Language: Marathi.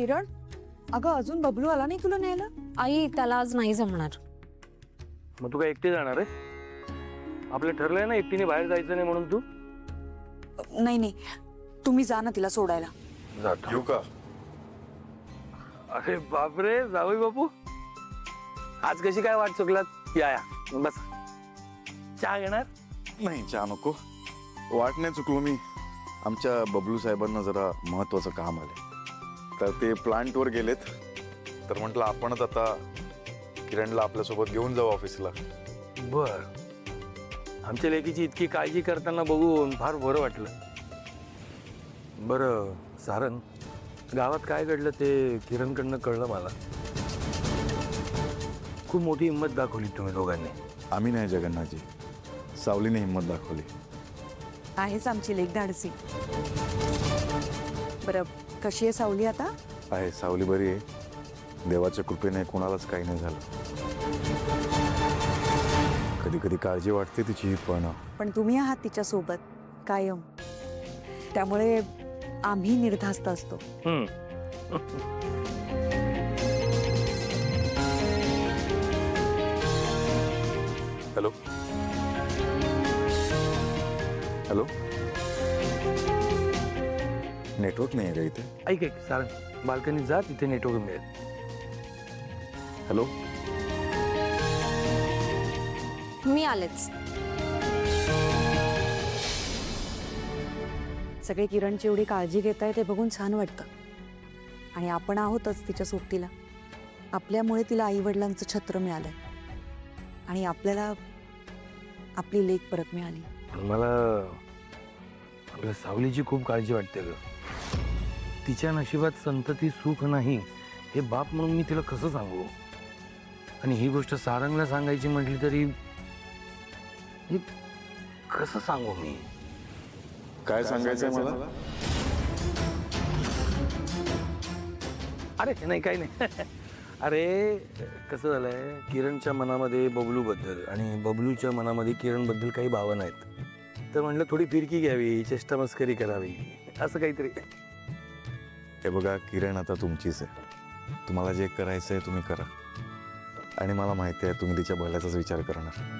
किरण, अगं अजून बबलू आला नाही तुला न्यायला? आई त्याला आज नाही जमणार. मग तू काय एकटी जाणार आहे? आपलं ठरलंय ना एकटीने बाहेर जायचं नाही म्हणून. तू नाही नाही, तुम्ही जा ना तिला सोडायला. जातो. येऊ का? अरे बापरे, जावई बापू, आज कशी काय वाट चुकलात? या बस. चहा घेणार? नाही, चहा नको. वाट नाही चुकलो मी. आमच्या बबलू साहेबांना जरा महत्वाचं काम आलंय, तर ते प्लांटवर गेलेत. तर म्हटलं आपणच आता किरणला आपल्यासोबत घेऊन जाऊ ऑफिसला. बर. आमच्या लेकीची इतकी काळजी करताना बघून फार बरं वाटलं. बरं सारंग, गावात काय घडलं ते किरणकडनं कळलं मला. खूप मोठी हिंमत दाखवली तुम्ही दोघांनी. आम्ही नाही जगन्नाथजी, सावलीने हिंमत दाखवली. आहेच आमची लेक धाडसी. बरं, कशी आहे सावली आता? आहे, सावली बरी आहे. देवाच्या कृपेने कोणालाच काही नाही झालं. कधी कधी काळजी वाटते तिची, पण तुम्ही आहात तिच्या सोबत कायम, त्यामुळे आम्ही निर्धास्त असतो. हॅलो हॅलो, नेटवर्क नाही आहे का इथे? ऐक सारंग, बाल्कनीत जा, तिथे नेटवर्क मिळेल. हॅलो, मी आलेच. सगळे किरणची एवढी काळजी घेत आहे ते बघून छान वाटतं. आणि आपण आहोतच तिच्या सोबतीला. आपल्यामुळे तिला आई वडिलांचं छत्र मिळालंय आणि आपल्याला आपली लेक परत मिळाली. मला आपल्या सावलीची खूप काळजी वाटते ग. तिच्या नशिबात संतती सुख नाही हे बाप म्हणून मी तिला कसं सांगू? आणि ही गोष्ट सारंगला सांगायची म्हटली तरी हे कसं सांगू मी? काय सांगायचंय मला? अरे नाही, काही नाही. अरे कसं झालंय, किरणच्या मनामध्ये बबलूबद्दल आणि बबलूच्या मनामध्ये किरणबद्दल काही भावना आहेत. तर म्हटलं थोडी फिरकी घ्यावी, चेष्टा मस्करी करावी, असं काहीतरी. हे बघा, किरण आता तुमचीच आहे. तुम्हाला जे करायचं आहे तुम्ही करा. आणि मला माहिती आहे तुम्ही तिच्या भल्याचाच विचार करणार.